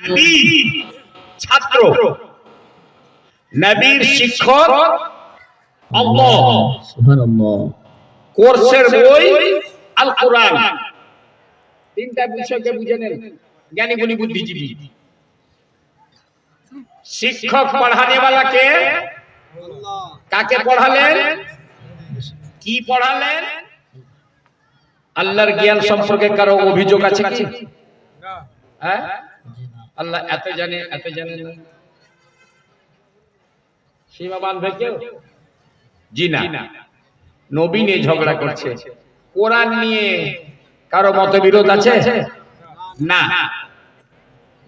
নবী ছাত্র, নবীর শিক্ষক আল্লাহ, সুবহানাল্লাহ। কোর্সের বই আল কোরআন। তিনটা বিষয়কে বুঝে নেন জ্ঞানী গুণী বুদ্ধিজীবী। শিক্ষক পড়ানে वाला কে? কাকে পড়ালেন? কি পড়ালেন? আল্লাহর জ্ঞান সম্পর্কে কারো অভিযোগ আছে কি? হ্যাঁ, আল্লাহ এত জানে এত জানে না, সীমা বাঁধবে কেউ? জি না। নবী নিয়ে ঝগড়া করছে, কোরআন নিয়ে কারো মতবিরোধ আছে? না।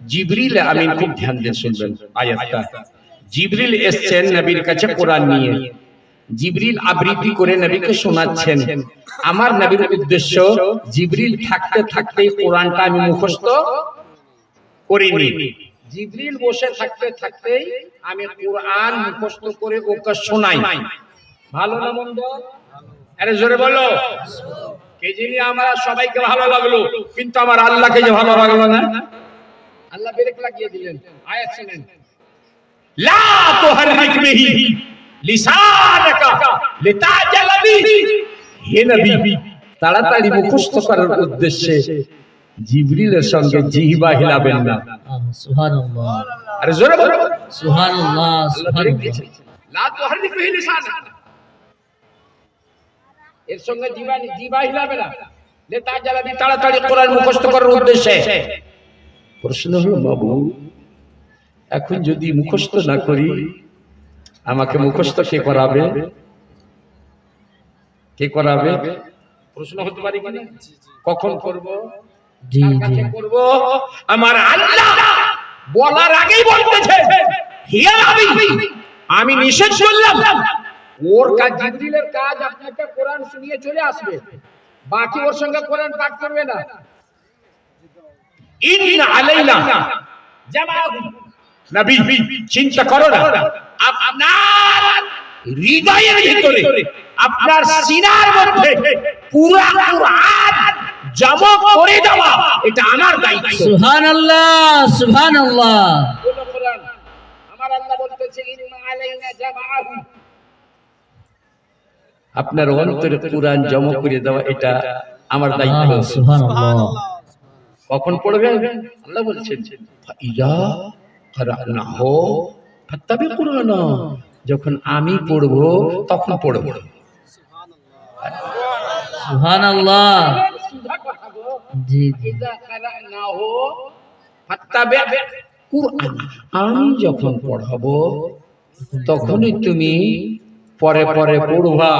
জিবরিল আমিন, খুব ধ্যান দিয়ে শুনবেন আয়াতটা। জিবরিল এসেছেন নবীর কাছে কোরআন নিয়ে। জিবরিল আবৃত্তি করে নবীকে শোনাচ্ছেন। আমার নবীর উদ্দেশ্য, জিবরিল থাকতে থাকতে কোরআনটা আমি মুখস্থ করিনি। জিবরিল বসে থাকতে থাকতে আমি কোরআন মুখস্থ করে ওকে শোনাই। ভালো না মন্দ? আরে জোরে বলো। কে জানি আমরা সবাইকে ভালো লাগলো, কিন্তু আমার আল্লাহকে যে ভালো লাগলো না। আল্লাহ ব্রেক লাগিয়ে দিলেন। আয়াত শুনেন, লা তুহাররিক বিহি লিসানাকা লিতাজাল বিহি। হে নবী, তাড়াতাড়ি মুখস্থ করার উদ্দেশ্যে জিবরিলের সঙ্গে জিহ্বা হিলাবেন না। সুবহানাল্লাহ। আরে জোরে বলো। সুবহানাল্লাহ, সুবহানাল্লাহ। লা তুহাররিক বিহি লিসানাকা, এর সঙ্গে জিহ্বা হিলাবে না। লিতাজাল বিহি, তাড়াতাড়ি কোরআন মুখস্থ করার উদ্দেশ্যে। প্রশ্ন হলো, বাবু এখন যদি মুখস্থ না করি, আমাকে মুখস্থ কে করাবে? কে করাবে? প্রশ্ন হতে পারে কি না? কখন করব? জি জি, করব আমার আল্লাহ বলার আগেই বলতেছে, হে নবী আমি নিষেধ করলাম। ওর কাজ, জিবরিলের কাজ আপনাকে কোরআন শুনিয়ে চলে আসবে, বাকি ওর সঙ্গে কোরআন পাঠ করবে না। ইন্না আলাইনা জামাআহু, নবী চিন্তা করো না, আপনার হৃদয়ের ভিতরে, আপনার সিনার মধ্যে পুরো কোরআন জমা করে দেওয়া, এটা আমার দায়িত্ব। সুবহানাল্লাহ, সুবহানাল্লাহ। পুরো কোরআন আমার আল্লাহ বলতেছে, ইন্না আলাইনা জামাআহু, আপনার অন্তরে কোরআন জমা করে দেওয়া, এটা আমার দায়িত্ব। সুবহানাল্লাহ। কখন পড়বেন? আল্লাহ বলছেন, ফাইজা কারানাহু ফাত্তাবি কুরআনা, যখন আমি পড়ব তখন পড়ব। সুবহানাল্লাহ। জি জি, ফাইজা কারানাহু ফাত্তাবি কুরআনা, আমি যখন পড়াবো তখনই তুমি পরে পরে পড়বা,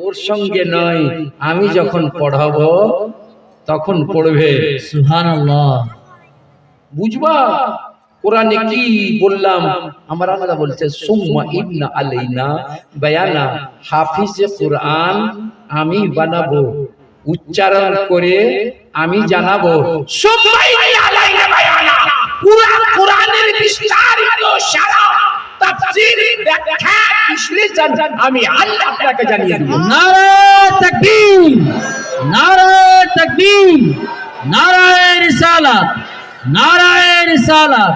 ওর সঙ্গে নয়। আমি যখন পড়াবো তখন পড়বে। সুবহানাল্লাহ। বুঝবা কোরআনে কি বললাম? আমার আল্লাহ বলছে, সুম্মা ইন্না আলাইনা বায়ানা, হাফিজে কোরআন আমি বানাবো, উচ্চারণ করে আমি জানাবো। সুম্মা ইন্না আলাইনা বায়ানা, কোরআনের বিস্তারিত সারা তাফসীর, ব্যাখ্যা, বিশ্লেষণ আমি আল্লাহ আপনাকে জানিয়ে দেব। নারে তাকবীর, নারে তাকবীর, নারায়ে রিসালাত, नाराए रिसालत,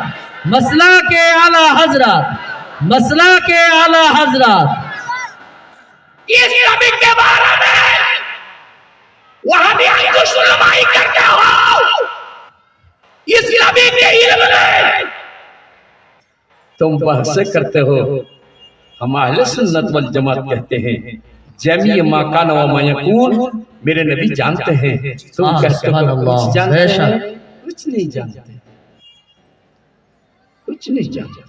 मसला के आला हजरत, मसला के आला हजरत। इस नबी के बारे में वहां भी सुनवाई करते हो, इस नबी के इल्म में तुम बहस करते हो। हम अहले सुन्नत वल जमात कहते हैं, जमी मा कान व मा यकून, मेरे नबी जानते हैं। तुम कहते हो कुछ जानते हैं, कुछ नहीं जानते, कुछ नहीं जानते।